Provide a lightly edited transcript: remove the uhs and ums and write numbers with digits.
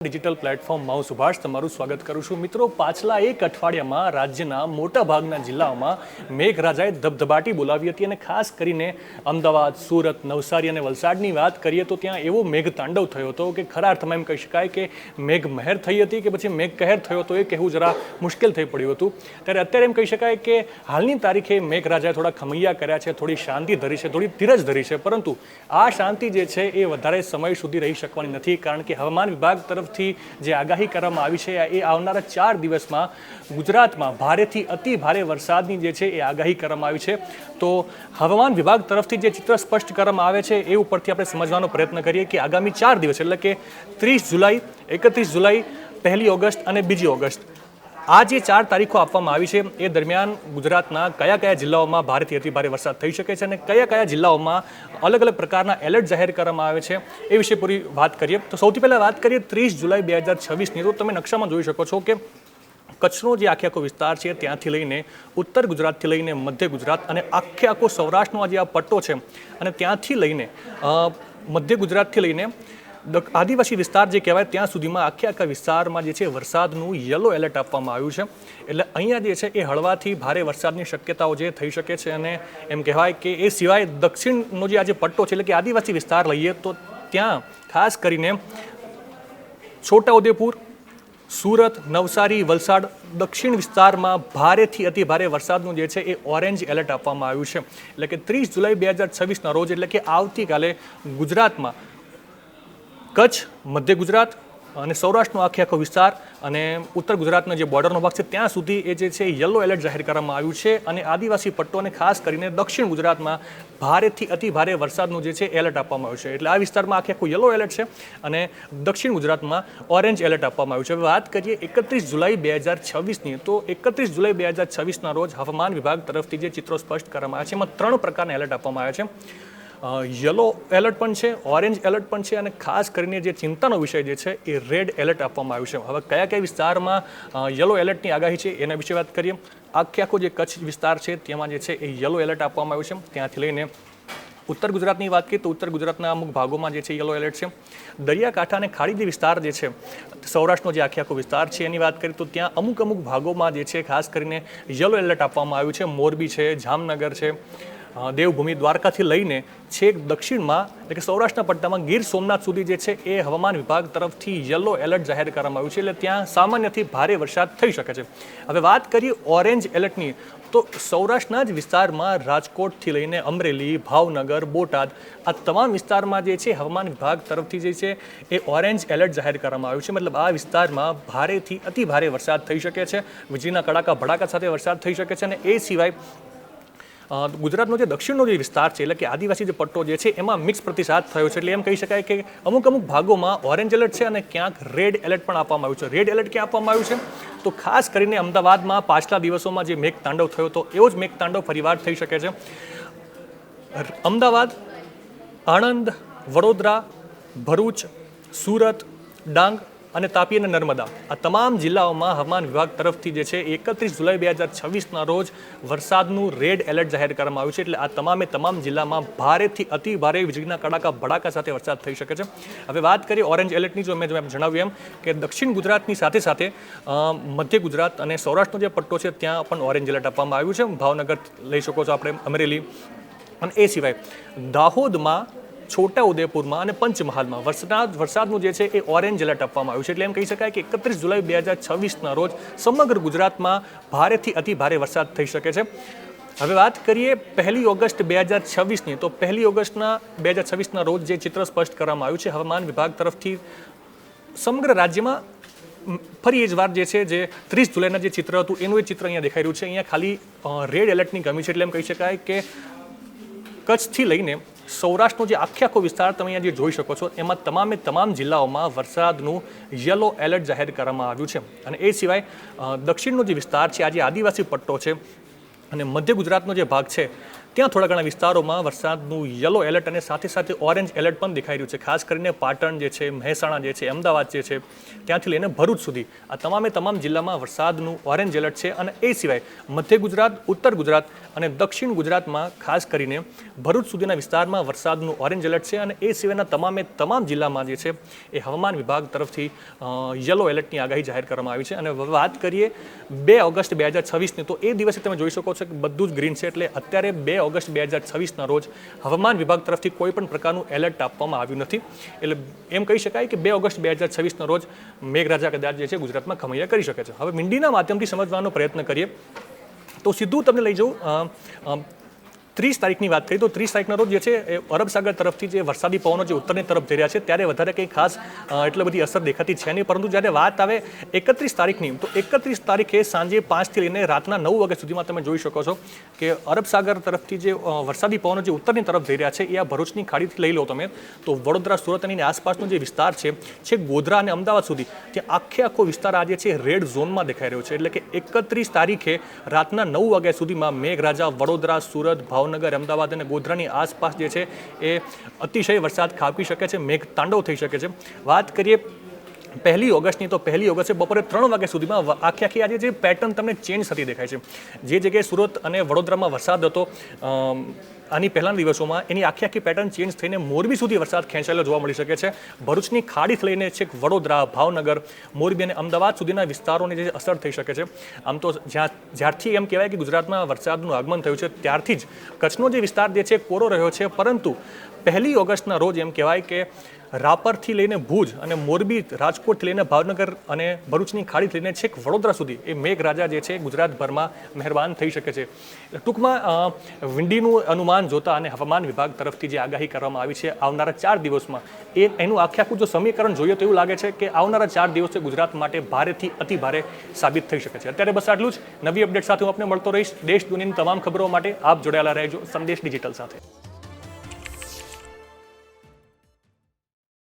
Digital પ્લેટફોર્મમાં હું સુભાષ તમારું સ્વાગત કરું છું. મિત્રો, પાછલા એક અઠવાડિયામાં રાજ્યના મોટાભાગના જિલ્લાઓમાં મેઘરાજાએ ધબધબાટી બોલાવી હતી અને ખાસ કરીને અમદાવાદ, સુરત, નવસારી અને વલસાડની વાત કરીએ તો ત્યાં એવો મેઘતાંડવ થયો હતો કે ખરા અર્થમાં એમ કહી શકાય કે મેઘમહેર થઈ હતી કે પછી મેઘકહેર થયો હતો એ કહેવું જરા મુશ્કેલ થઈ પડ્યું હતું. ત્યારે અત્યારે એમ કહી શકાય કે હાલની તારીખે મેઘરાજાએ થોડા ખમૈયા કર્યા છે, થોડી શાંતિ ધરી છે, થોડી ધીરજ ધરી છે, પરંતુ આ શાંતિ જે છે એ વધારે સમય સુધી રહી શકવાની નથી, કારણ કે હવામાન વિભાગ તરફ જે આગાહી કરવામાં આવી છે એ આવનારા 4 દિવસમાં ગુજરાતમાં ભારેથી અતિ ભારે વરસાદની જે છે એ આગાહી કરવામાં આવી છે. તો હવામાન વિભાગ તરફથી જે ચિત્ર સ્પષ્ટ કરવામાં આવે છે એ ઉપરથી આપણે સમજવાનો પ્રયત્ન કરીએ કે આગામી 4 દિવસ એટલે કે 30 જુલાઈ, 31 જુલાઈ, 1 ઓગસ્ટ અને 2 ઓગસ્ટ આ જે 4 તારીખો આપવામાં આવી છે એ દરમિયાન ગુજરાતના કયા કયા જિલ્લાઓમાં ભારેથી અતિ ભારે વરસાદ થઈ શકે છે અને કયા કયા જિલ્લાઓમાં અલગ અલગ પ્રકારના એલર્ટ જાહેર કરવામાં આવે છે એ વિશે પૂરી વાત કરીએ. તો સૌથી પહેલાં વાત કરીએ 30 જુલાઈ 2026ની. તો તમે નકશામાં જોઈ શકો છો કે કચ્છનો જે આખો વિસ્તાર છે ત્યાંથી લઈને ઉત્તર ગુજરાતથી લઈને મધ્ય ગુજરાત અને આખો સૌરાષ્ટ્રનો જે આ પટ્ટો છે અને ત્યાંથી લઈને મધ્ય ગુજરાતથી લઈને આદિવાસી વિસ્તાર જે કહેવાય ત્યાં સુધીમાં આખા વિસ્તારમાં જે છે વરસાદનું યલો એલર્ટ આપવામાં આવ્યું છે. એટલે અહીંયા જે છે એ હળવાથી ભારે વરસાદની શક્યતાઓ જે થઈ શકે છે અને એમ કહેવાય કે એ સિવાય દક્ષિણનો જે આજે પટ્ટો છે એટલે કે આદિવાસી વિસ્તાર લઈએ તો ત્યાં ખાસ કરીને છોટાઉદેપુર, સુરત, નવસારી, વલસાડ દક્ષિણ વિસ્તારમાં ભારેથી અતિ ભારે વરસાદનું જે છે એ ઓરેન્જ એલર્ટ આપવામાં આવ્યું છે. એટલે કે 30 જુલાઈ 2026ના રોજ એટલે કે આવતીકાલે ગુજરાતમાં કચ્છ, મધ્ય ગુજરાત અને સૌરાષ્ટ્રનો આખો વિસ્તાર અને ઉત્તર ગુજરાતનો જે બોર્ડરનો ભાગ છે ત્યાં સુધી એ જે છે યલો એલર્ટ જાહેર કરવામાં આવ્યું છે અને આદિવાસી પટ્ટો અને ખાસ કરીને દક્ષિણ ગુજરાતમાં ભારેથી અતિ ભારે વરસાદનું જે છે એલર્ટ આપવામાં આવ્યું છે. એટલે આ વિસ્તારમાં આખું યલો એલર્ટ છે અને દક્ષિણ ગુજરાતમાં ઓરેન્જ એલર્ટ આપવામાં આવ્યું છે. હવે વાત કરીએ 31 જુલાઈ 2026ની. તો 31 જુલાઈ 2026ના રોજ હવામાન વિભાગ તરફથી જે ચિત્રો સ્પષ્ટ કરવામાં આવ્યા છે એમાં 3 પ્રકારના એલર્ટ આપવામાં આવ્યા છે. યલો એલર્ટ પણ છે, ઓરેન્જ એલર્ટ પણ છે અને ખાસ કરીને જે ચિંતાનો વિષય જે છે એ રેડ એલર્ટ આપવામાં આવ્યું છે. હવે કયા કયા વિસ્તારમાં યલો એલર્ટની આગાહી છે એના વિશે વાત કરીએ. આખો જે કચ્છ વિસ્તાર છે તેમાં જે છે એ યલો એલર્ટ આપવામાં આવ્યું છે. ત્યાંથી લઈને ઉત્તર ગુજરાતની વાત કરીએ તો ઉત્તર ગુજરાતના અમુક ભાગોમાં જે છે યલો એલર્ટ છે. દરિયાકાંઠા અને ખાડી વિસ્તાર જે છે સૌરાષ્ટ્રનો જે આખો વિસ્તાર છે એની વાત કરીએ તો ત્યાં અમુક ભાગોમાં જે છે ખાસ કરીને યલો એલર્ટ આપવામાં આવ્યું છે. મોરબી છે, જામનગર છે, દેવભૂમિ દ્વારકાથી લઈને છેક દક્ષિણમાં એટલે કે સૌરાષ્ટ્રના પટ્ટામાં ગીર સોમનાથ સુધી જે છે એ હવામાન વિભાગ તરફથી યલો એલર્ટ જાહેર કરવામાં આવ્યું છે. એટલે ત્યાં સામાન્યથી ભારે વરસાદ થઈ શકે છે. હવે વાત કરીએ ઓરેન્જ એલર્ટની તો સૌરાષ્ટ્રના જ વિસ્તારમાં રાજકોટથી લઈને અમરેલી, ભાવનગર, બોટાદ આ તમામ વિસ્તારમાં જે છે હવામાન વિભાગ તરફથી જે છે એ ઓરેન્જ એલર્ટ જાહેર કરવામાં આવ્યું છે. મતલબ આ વિસ્તારમાં ભારેથી અતિ ભારે વરસાદ થઈ શકે છે, વીજળીના કડાકા ભડાકા સાથે વરસાદ થઈ શકે છે અને એ સિવાય ગુજરાતનો જે દક્ષિણનો જે વિસ્તાર છે એટલે કે આદિવાસી જે પટ્ટો જે છે એમાં મિક્સ પ્રતિસાદ થયો છે. એટલે એમ કહી શકાય કે અમુક ભાગોમાં ઓરેન્જ એલર્ટ છે અને ક્યાંક રેડ એલર્ટ પણ આપવામાં આવ્યું છે. રેડ એલર્ટ ક્યાં આપવામાં આવ્યું છે તો ખાસ કરીને અમદાવાદમાં પાછલા દિવસોમાં જે મેઘતાંડવ થયો હતો એવો જ મેઘતાંડવ ફરીવાર થઈ શકે છે. અમદાવાદ, આણંદ, વડોદરા, ભરૂચ, સુરત, ડાંગ અને તાપી અને નર્મદા આ તમામ જિલ્લાઓમાં હવામાન વિભાગ તરફથી જે છે 31 જુલાઈ 2026ના રોજ વરસાદનું રેડ એલર્ટ જાહેર કરવામાં આવ્યું છે. એટલે આ તમામ જિલ્લામાં ભારેથી અતિ ભારે વીજળીના કડાકા ભડાકા સાથે વરસાદ થઈ શકે છે. હવે વાત કરીએ ઓરેન્જ એલર્ટની. જો મેં જણાવ્યું એમ કે દક્ષિણ ગુજરાતની સાથે સાથે મધ્ય ગુજરાત અને સૌરાષ્ટ્રનો જે પટ્ટો છે ત્યાં પણ ઓરેન્જ એલર્ટ આપવામાં આવ્યું છે. ભાવનગર લઈ શકો છો આપણે, અમરેલી અને એ સિવાય દાહોદમાં, છોટાઉદેપુરમાં અને પંચમહાલમાં વરસાદનું જે છે એ ઓરેન્જ એલર્ટ આપવામાં આવ્યું છે. એટલે એમ કહી શકાય કે 31 જુલાઈ 2026ના રોજ સમગ્ર ગુજરાતમાં ભારેથી અતિ ભારે વરસાદ થઈ શકે છે. હવે વાત કરીએ 1 ઓગસ્ટ 2026ની. તો 1 ઓગસ્ટના 2026ના રોજ જે ચિત્ર સ્પષ્ટ કરવામાં આવ્યું છે હવામાન વિભાગ તરફથી સમગ્ર રાજ્યમાં ફરી એ જ વાર જે છે જે 30 જુલાઈના જે ચિત્ર હતું એનું એ ચિત્ર અહીંયા દેખાઈ રહ્યું છે. અહીંયા ખાલી રેડ એલર્ટની કમી છે. એટલે એમ કહી શકાય કે કચ્છથી લઈને સૌરાષ્ટ્રનો જે આખો વિસ્તાર તમે અહીંયા જે જોઈ શકો છો એમાં તમામ જિલ્લાઓમાં વરસાદનું યલો એલર્ટ જાહેર કરવામાં આવ્યું છે. અને એ સિવાય દક્ષિણનો જે વિસ્તાર છે આ જે આદિવાસી પટ્ટો છે અને મધ્ય ગુજરાતનો જે ભાગ છે ત્યાં થોડા ઘણા વિસ્તારોમાં વરસાદનું યલો એલર્ટ અને સાથે સાથે ઓરેન્જ એલર્ટ પણ દેખાઈ રહ્યું છે. ખાસ કરીને પાટણ જે છે, મહેસાણા જે છે, અમદાવાદ જે છે, ત્યાંથી લઈને ભરૂચ સુધી આ તમામ જિલ્લામાં વરસાદનું ઓરેન્જ એલર્ટ છે. અને એ સિવાય મધ્ય ગુજરાત, ઉત્તર ગુજરાત અને દક્ષિણ ગુજરાતમાં ખાસ કરીને ભરૂચ સુધીના વિસ્તારમાં વરસાદનું ઓરેન્જ એલર્ટ છે. અને એ સિવાયના તમામ જિલ્લામાં જે છે એ હવામાન વિભાગ તરફથી યલો એલર્ટની આગાહી જાહેર કરવામાં આવી છે. અને વાત કરીએ 2 ઓગસ્ટ 2026ની, તો એ દિવસે તમે જોઈ શકો છો કે બધું જ ગ્રીન છે. એટલે અત્યારે 2 ઓગસ્ટ 2026ના રોજ હવામાન વિભાગ તરફથી કોઈ પણ પ્રકારનું એલર્ટ આપવામાં આવ્યું નથી. એટલે એમ કહી શકાય કે 2 ઓગસ્ટ 2026ના રોજ મેઘરાજા કદાચ જે છે ગુજરાતમાં ખમૈયા કરી શકે છે. હવે મિંડીના માધ્યમથી સમજવાનો પ્રયત્ન કરીએ તો સીધું તમને લઈ જાઉં 30 તારીખની વાત કરીએ તો 30 તારીખના રોજ જે છે એ અરબ સાગર તરફથી જે વરસાદી પવનો જે ઉત્તરની તરફ જઈ રહ્યા છે ત્યારે વધારે કંઈ ખાસ એટલી બધી અસર દેખાતી છે નહીં. પરંતુ જ્યારે વાત આવે 31 તારીખની, તો 31 તારીખે સાંજે 5થી લઈને રાતના 9 વાગ્યા સુધીમાં તમે જોઈ શકો છો કે અરબ સાગર તરફથી જે વરસાદી પવનો જે ઉત્તરની તરફ જઈ રહ્યા છે એ આ ભરૂચની ખાડીથી લઈ લો તમે તો વડોદરા, સુરત અને આસપાસનો જે વિસ્તાર છે ગોધરા અને અમદાવાદ સુધી, ત્યાં આખો વિસ્તાર આજે છે રેડ ઝોનમાં દેખાઈ રહ્યો છે. એટલે કે 31 તારીખે રાતના 9 વાગ્યા સુધીમાં મેઘરાજા વડોદરા, સુરત, ભાવનગર, અમદાવાદ અને ગોધરાની આસપાસ જે છે એ અતિશય વરસાદ ખાબકી શકે છે, મેઘ તાંડવ થઈ શકે છે. વાત કરીએ 1 ઓગસ્ટની, તો 1 ઓગસ્ટે બપોરે 3 વાગ્યા સુધીમાં આખી આજે જે પેટર્ન તમને ચેન્જ થતી દેખાય છે. જે જગ્યાએ સુરત અને વડોદરામાં વરસાદ હતો આની પહેલાના દિવસોમાં, એની આખી પેટર્ન ચેન્જ થઈને મોરબી સુધી વરસાદ ખેંચાયેલો જોવા મળી શકે છે. ભરૂચની ખાડીથી લઈને છેક વડોદરા, ભાવનગર, મોરબી અને અમદાવાદ સુધીના વિસ્તારોને જે અસર થઈ શકે છે. આમ તો જ્યારથી એમ કહેવાય કે ગુજરાતમાં વરસાદનું આગમન થયું છે ત્યારથી જ કચ્છનો જે વિસ્તાર જે છે કોરો રહ્યો છે. પરંતુ 1 ઓગસ્ટના રોજ એમ કહેવાય કે રાપરથી લઈને ભુજ અને મોરબી, રાજકોટથી લઈને ભાવનગર અને ભરૂચની ખાડીથી લઈને છેક વડોદરા સુધી એ મેઘરાજા જે છે ગુજરાતભરમાં મહેરબાન થઈ શકે છે. ટૂંકમાં વિંડીનું અનુમાન જોતા અને હવામાન વિભાગ તરફથી જે આગાહી કરવામાં આવી છે આવનારા 4 દિવસમાં, એનું આખું જો સમીકરણ જોઈએ તો એવું લાગે છે કે આવનારા 4 દિવસ ગુજરાત માટે ભારેથી અતિ ભારે સાબિત થઈ શકે છે. અત્યારે બસ આટલું જ. નવી અપડેટ સાથે હું આપને મળતો રહીશ. દેશ દુનિયાની તમામ ખબરો માટે આપ જોડાયેલા રહેજો સંદેશ ડિજિટલ સાથે.